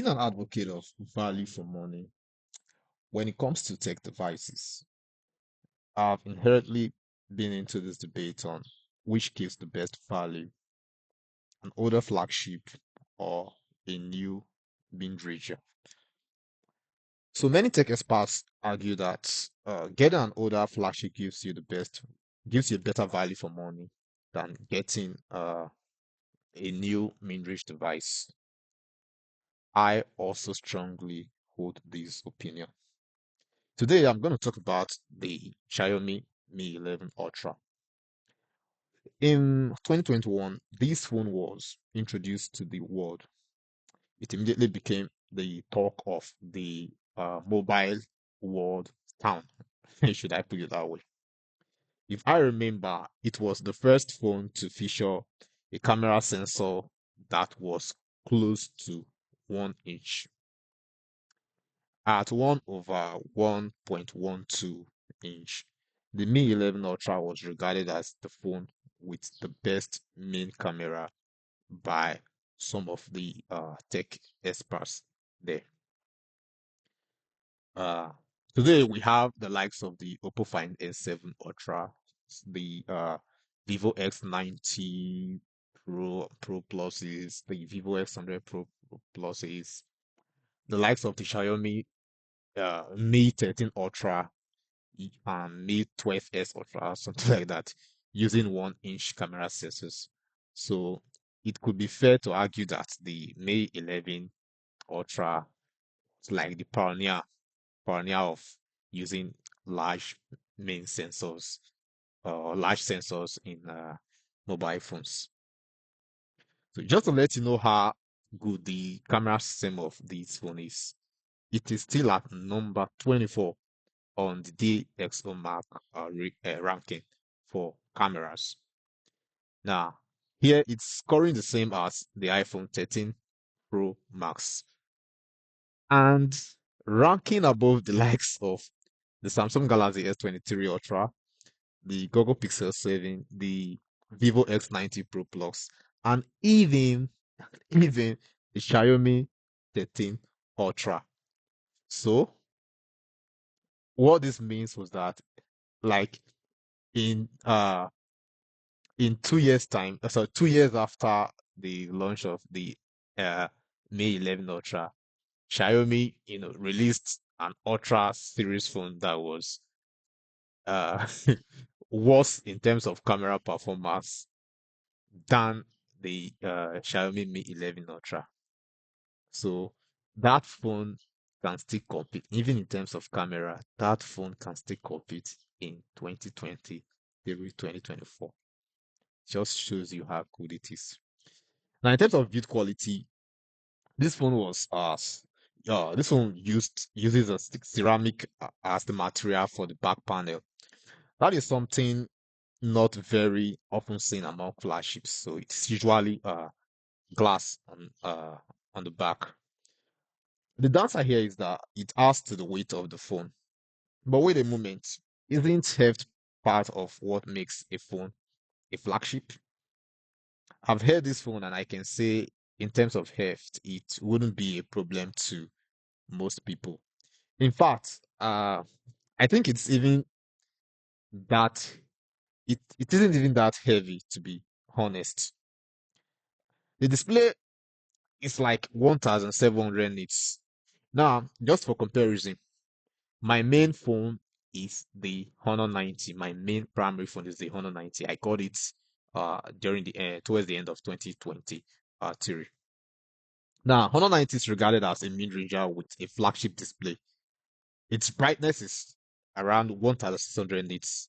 Being an advocate of value for money when it comes to tech devices, I've inherently been into this debate on which gives the best value, an older flagship or a new mid-range. So many tech experts argue that getting an older flagship gives you a better value for money than getting a new mid-range device. I also strongly hold this opinion. Today, I'm going to talk about the Xiaomi Mi 11 Ultra. In 2021, this phone was introduced to the world. It immediately became the talk of the mobile world town. Should I put it that way? If I remember, it was the first phone to feature a camera sensor that was close to 1 inch at 1 over 1.12 inch. The Mi 11 Ultra was regarded as the phone with the best main camera by some of the tech experts there. Uh, Today we have the likes of the Oppo Find S7 Ultra, the Vivo X90 Pro Pluses, the Vivo X100 Pro Pluses, the likes of the Xiaomi Mi 13 Ultra and Mi 12S Ultra, something like that, using 1 inch camera sensors. So it could be fair to argue that the Mi 11 Ultra is like the pioneer of using large main sensors or large sensors in mobile phones. So just to let you know how good the camera system of this phone is, it is still at number 24 on the DxOMark ranking for cameras. Now, here it's scoring the same as the iPhone 13 Pro Max and ranking above the likes of the Samsung Galaxy S23 Ultra, the Google Pixel 7, the Vivo X90 Pro Plus, and even the Xiaomi 13 Ultra. So, what this means was that, like in 2 years time, so 2 years after the launch of the uh Mi 11 Ultra, Xiaomi, released an Ultra series phone that was uh worse in terms of camera performance than the Xiaomi Mi 11 Ultra. So that phone can still compete, even in terms of camera. That phone can still compete in 2020, maybe 2024. Just shows you how good it is. Now, in terms of build quality, this phone was this phone uses a ceramic as the material for the back panel. That is something not very often seen among flagships. So it's usually glass on the back. The downside here is that it adds to the weight of the phone. But wait a moment, isn't heft part of what makes a phone a flagship? I've heard this phone and I can say in terms of heft, it wouldn't be a problem to most people. In fact, I think it's even that it isn't even that heavy to be honest. The display is like 1700 nits. Now, just for comparison, my main phone is the Honor 90. My main primary phone is the Honor 90. I got it during the towards the end of 2020 theory. Now, Honor 90 is regarded as a mid-ranger with a flagship display. Its brightness is around 1600 nits.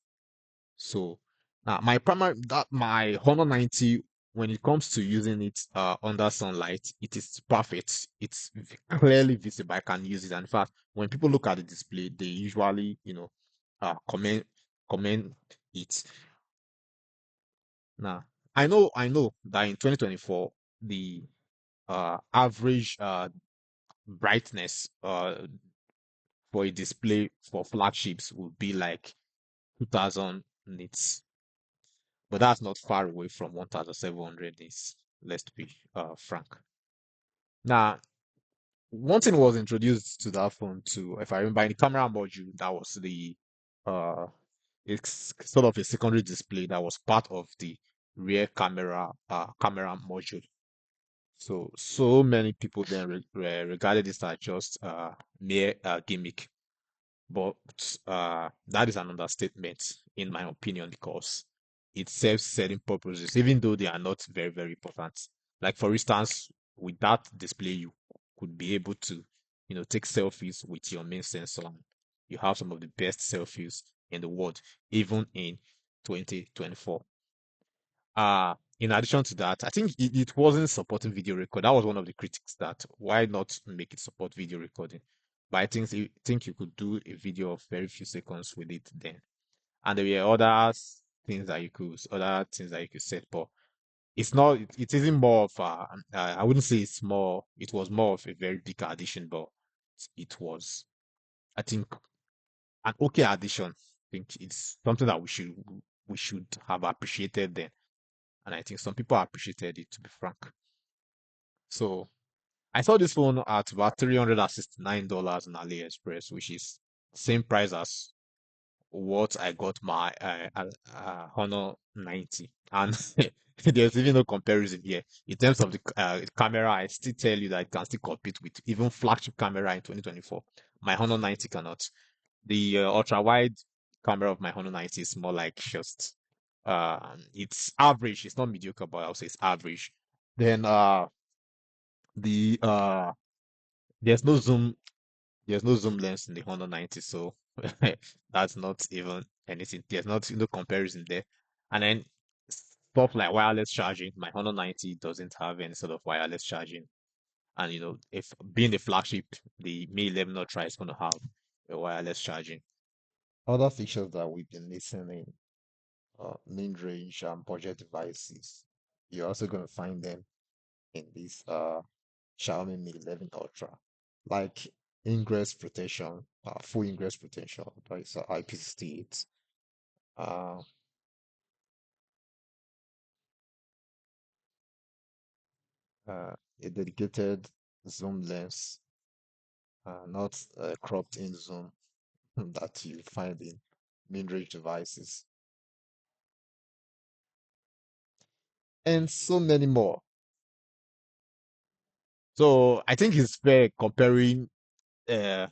So now my Honor 90, when it comes to using it under sunlight, it is perfect. It's clearly visible. I can use it. And in fact, when people look at the display, they usually, comment it. Now, I know that in 2024, the average brightness for a display for flagships would be like 2000 nits, but that's not far away from 1700 nits. Let's be frank. Now, one thing was introduced to that phone too, if I remember, in the camera module, that was the uh it's sort of a secondary display that was part of the rear camera module. So many people then regarded this as just mere gimmick, but that is an understatement in my opinion because it serves certain purposes, even though they are not very, very important. Like for instance, with that display, you could be able to, take selfies with your main sensor. You have some of the best selfies in the world, even in 2024. In addition to that, I think it wasn't supporting video record. That was one of the critics, that why not make it support video recording? But I think you could do a video of very few seconds with it then. And there were other things that you could set, but it's not it isn't more of I wouldn't say it was more of a very big addition, but it was, I think, an okay addition. I think it's something that we should have appreciated then. And I think some people appreciated it, to be frank. So I saw this phone at about $369 on AliExpress, which is same price as what I got my Honor 90. And there's even no comparison here. In terms of the camera, I still tell you that it can still compete with even flagship camera in 2024. My Honor 90 cannot. The ultra wide camera of my Honor 90 is more like just it's average. It's not mediocre, but I'll say it's average. Then the there's no zoom there's no zoom lens in the Honor 90, so that's not even anything. There's not no comparison there. And then stuff like wireless charging, my Honor 90 doesn't have any sort of wireless charging. And if being the flagship, the Mi 11 Ultra is going to have a wireless charging. Other features that we've been missing in mid-range and budget devices, you're also going to find them in this Xiaomi Mi 11 Ultra, like ingress protection, full ingress protection, that is IP68, uh, a dedicated zoom lens, not cropped in zoom that you find in mid-range devices, and so many more. So I think it's fair comparing uh,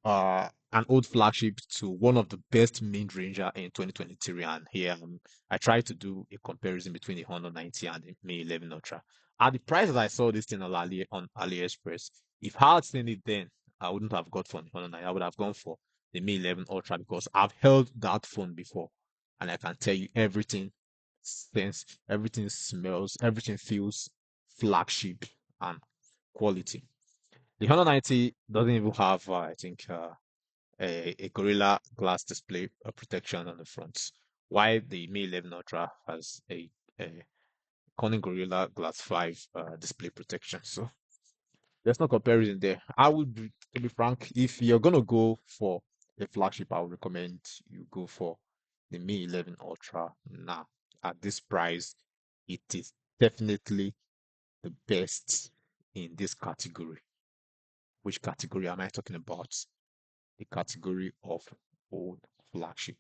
an old flagship to one of the best mid-ranger in 2023. And here I tried to do a comparison between the Honor 90 and the Mi 11 Ultra. At the price that I saw this thing on AliExpress, if I had seen it then, I wouldn't have got for the Honor 90. I would have gone for the Mi 11 Ultra because I've held that phone before, and I can tell you everything sense, everything smells, everything feels flagship and quality. The Honor 90 doesn't even have, I think, a Gorilla Glass display protection on the front, while the Mi 11 Ultra has a Corning Gorilla Glass 5 display protection. So there's no comparison there. To be frank, if you're gonna go for a flagship, I would recommend you go for the Mi 11 Ultra. Now, at this price, it is definitely the best in this category. Which category am I talking about? The category of old flagship.